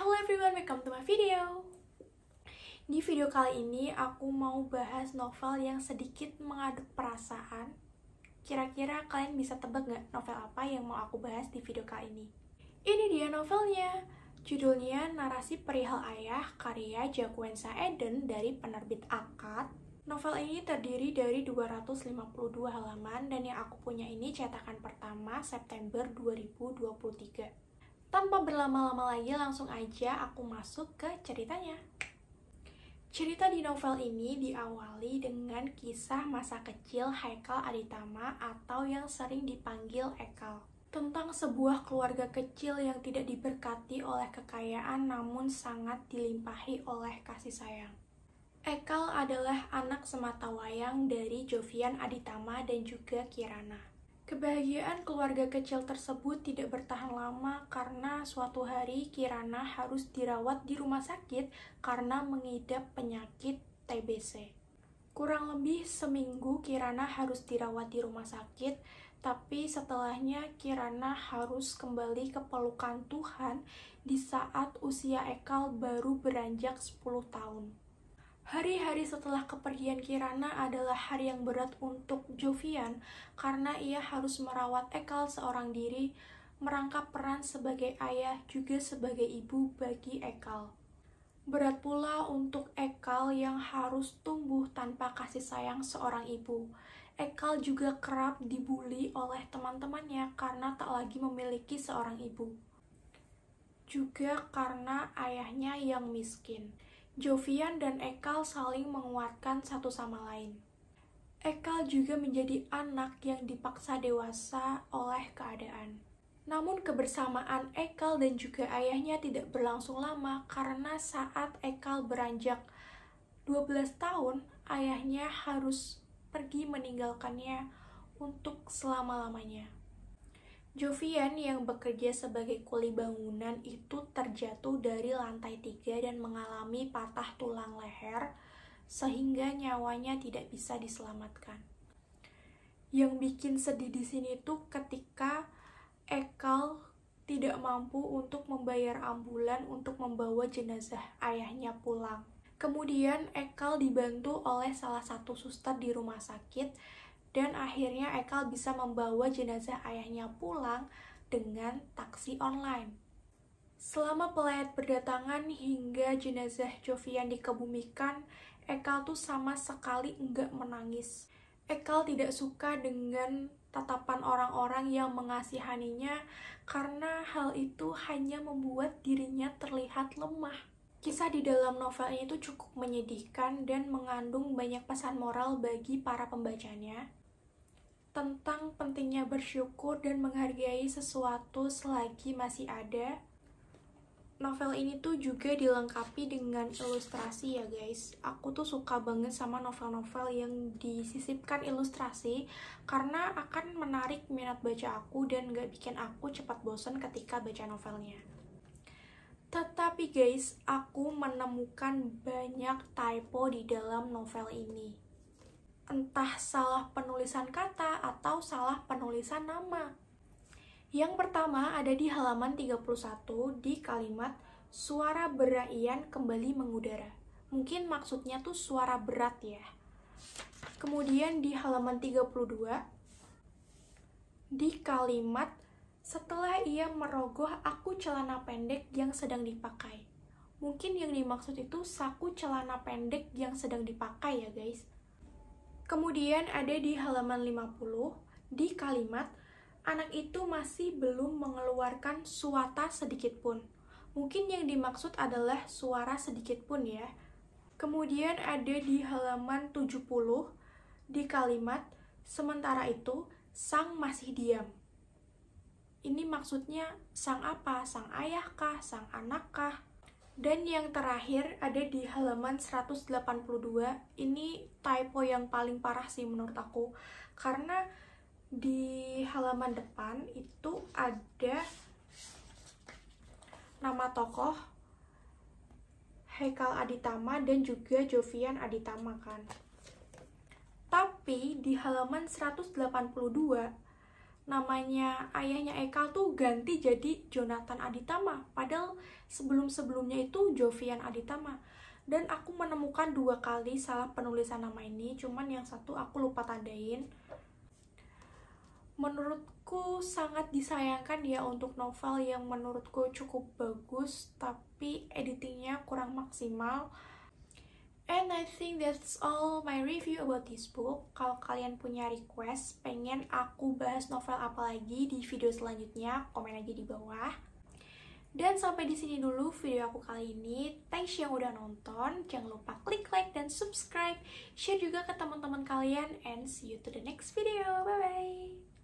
Hello everyone, welcome to my video. Di video kali ini aku mau bahas novel yang sedikit mengaduk perasaan. Kira-kira kalian bisa tebak gak novel apa yang mau aku bahas di video kali ini? Ini dia novelnya. Judulnya Narasi Perihal Ayah, karya Jakwensa Eden dari penerbit Akad. Novel ini terdiri dari 252 halaman dan yang aku punya ini cetakan pertama September 2023. Tanpa berlama-lama lagi, langsung aja aku masuk ke ceritanya. Cerita di novel ini diawali dengan kisah masa kecil Haikal Aditama atau yang sering dipanggil Ekal. Tentang sebuah keluarga kecil yang tidak diberkati oleh kekayaan namun sangat dilimpahi oleh kasih sayang. Ekal adalah anak sematawayang dari Jovian Aditama dan juga Kirana. Kebahagiaan keluarga kecil tersebut tidak bertahan lama karena suatu hari Kirana harus dirawat di rumah sakit karena mengidap penyakit TBC. Kurang lebih seminggu Kirana harus dirawat di rumah sakit, tapi setelahnya Kirana harus kembali ke pelukan Tuhan di saat usia Ekal baru beranjak 10 tahun. Hari-hari setelah kepergian Kirana adalah hari yang berat untuk Jovian karena ia harus merawat Ekal seorang diri, merangkap peran sebagai ayah juga sebagai ibu bagi Ekal. Berat pula untuk Ekal yang harus tumbuh tanpa kasih sayang seorang ibu. Ekal juga kerap dibully oleh teman-temannya karena tak lagi memiliki seorang ibu. Juga karena ayahnya yang miskin. Jovian dan Ekal saling menguatkan satu sama lain. Ekal juga menjadi anak yang dipaksa dewasa oleh keadaan. Namun kebersamaan Ekal dan juga ayahnya tidak berlangsung lama karena saat Ekal beranjak 12 tahun, ayahnya harus pergi meninggalkannya untuk selama-lamanya. Jovian yang bekerja sebagai kuli bangunan itu terjatuh dari lantai 3 dan mengalami patah tulang leher sehingga nyawanya tidak bisa diselamatkan. Yang bikin sedih di sini tuh ketika Ekal tidak mampu untuk membayar ambulan untuk membawa jenazah ayahnya pulang. Kemudian Ekal dibantu oleh salah satu suster di rumah sakit dan akhirnya Ekal bisa membawa jenazah ayahnya pulang dengan taksi online. Selama pelayat berdatangan hingga jenazah Jovian dikebumikan, Ekal tuh sama sekali enggak menangis. Ekal tidak suka dengan tatapan orang-orang yang mengasihaninya karena hal itu hanya membuat dirinya terlihat lemah. Kisah di dalam novel ini tuh cukup menyedihkan dan mengandung banyak pesan moral bagi para pembacanya tentang pentingnya bersyukur dan menghargai sesuatu selagi masih ada. Novel ini tuh juga dilengkapi dengan ilustrasi ya guys. Aku tuh suka banget sama novel-novel yang disisipkan ilustrasi karena akan menarik minat baca aku dan gak bikin aku cepat bosan ketika baca novelnya. Tetapi guys, aku menemukan banyak typo di dalam novel ini. Entah salah penulisan kata atau salah penulisan nama. Yang pertama ada di halaman 31 di kalimat suara beraian kembali mengudara. Mungkin maksudnya tuh suara berat ya. Kemudian di halaman 32 di kalimat setelah ia merogoh aku celana pendek yang sedang dipakai. Mungkin yang dimaksud itu saku celana pendek yang sedang dipakai ya guys. Kemudian ada di halaman 50, di kalimat, anak itu masih belum mengeluarkan suara sedikit pun. Mungkin yang dimaksud adalah suara sedikit pun ya. Kemudian ada di halaman 70, di kalimat, sementara itu, sang masih diam. Ini maksudnya sang apa? Sang ayah kah? Sang anak kah? Dan yang terakhir ada di halaman 182, ini typo yang paling parah sih menurut aku. Karena di halaman depan itu ada nama tokoh Haikal Aditama dan juga Jovian Aditama kan. Tapi di halaman 182, namanya ayahnya Ekal tuh ganti jadi Jonathan Aditama, padahal sebelum-sebelumnya itu Jovian Aditama. Dan aku menemukan 2 kali salah penulisan nama ini, cuman yang satu aku lupa tandain. Menurutku sangat disayangkan ya untuk novel yang menurutku cukup bagus, tapi editingnya kurang maksimal. And I think that's all my review about this book. Kalau kalian punya request, pengen aku bahas novel apa lagi di video selanjutnya, komen aja di bawah. Dan sampai di sini dulu video aku kali ini. Thanks yang udah nonton. Jangan lupa klik like dan subscribe. Share juga ke teman-teman kalian. And see you to the next video. Bye-bye.